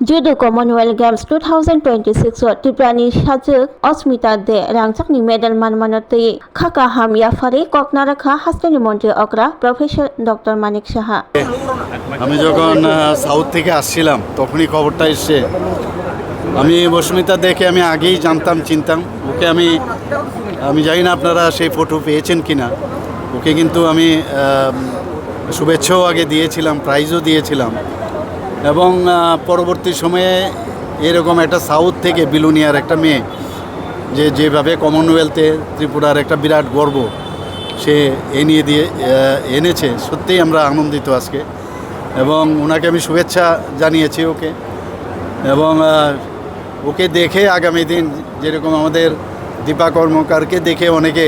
Judo Commonwealth Games 2026 Triprani Sajak Osmita De Rangchakni medal manmanati Khaka Ham Yafari Koknarakha Hastani Monte Okra Professor Dr. Manik Saha আমি যখন south থেকে আসছিলাম তখনই খবরটা এসছে। আমি বস্মিতা দেখে আমি আগেই জানতাম চিনতাম ওকে। আমি জানি না আপনারা সেই ফটো পেয়েছেন কিনা। ওকে কিন্তু আমি শুভেচ্ছাও আগে দিয়েছিলাম, প্রাইজও দিয়েছিলাম এবং পরবর্তী সময়ে এরকম একটা সাউথ থেকে বিলুনিয়ার একটা মেয়ে যেভাবে কমনওয়েলথে ত্রিপুরার একটা বিরাট গর্ব সে এনেছে, সত্যিই আমরা আনন্দিত আজকে। এবং ওনাকে আমি শুভেচ্ছা জানিয়েছি ওকে। এবং ওকে দেখে আগামী দিন যেরকম আমাদের দীপা কর্মকারকে দেখে অনেকে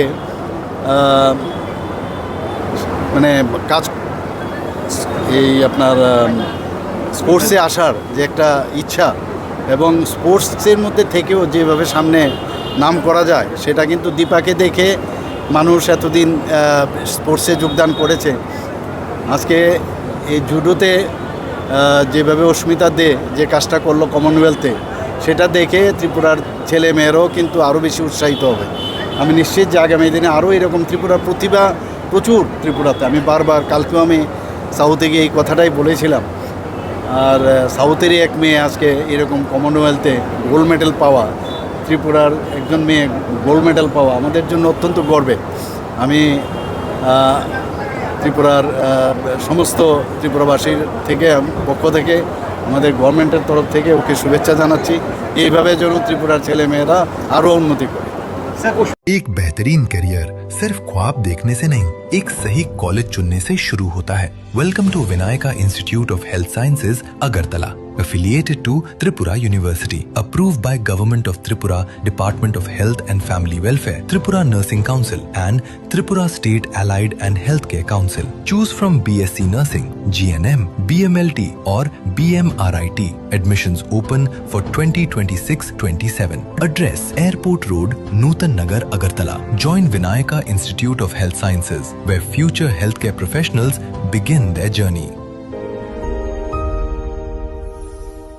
মানে কাজ এই আপনার স্পোর্টসে আসার যে একটা ইচ্ছা এবং স্পোর্টসের মধ্যে থেকেও যেভাবে সামনে নাম করা যায় সেটা কিন্তু দীপাকে দেখে মানুষ এতদিন স্পোর্টসে যোগদান করেছে। আজকে এই জুডোতে যেভাবে অস্মিতা দে যে কাজটা করলো কমনওয়েলথে, সেটা দেখে ত্রিপুরার ছেলে মেয়েরাও কিন্তু আরও বেশি উৎসাহিত হবে। আমি নিশ্চিত যে আগামী দিনে আরও এরকম ত্রিপুরার প্রতিভা প্রচুর ত্রিপুরাতে। আমি বারবার কালকেও আমি সাউথে গিয়ে এই কথাটাই বলেছিলাম। আর সাউথেরই এক মেয়ে আজকে এরকম কমনওয়েলথে গোল্ড মেডেল পাওয়া, ত্রিপুরার একজন মেয়ে গোল্ড মেডেল পাওয়া আমাদের জন্য অত্যন্ত গর্বে। আমি ত্রিপুরার সমস্ত ত্রিপুরাবাসীর পক্ষ থেকে আমাদের গভর্নমেন্টের তরফ থেকে ওকে শুভেচ্ছা জানাচ্ছি। এইভাবে যেন ত্রিপুরার ছেলে মেয়েরা আরও उन्नति করে। एक बेहतरीन करियर सिर्फ ख्वाब देखने से नहीं, एक सही कॉलेज चुनने से शुरू होता है। Welcome to Vinayaka institute of health sciences Agartala, affiliated to Tripura University, approved by Government of Tripura, Department of Health and Family Welfare, Tripura Nursing Council and Tripura State Allied and Healthcare Council. Choose from BSc Nursing, GNM, BMLT or BMRIT. Admissions open for 2026-27. Address: Airport Road, Nutan Nagar, Agartala. Join Vinayaka Institute of Health Sciences, where future healthcare professionals begin their journey.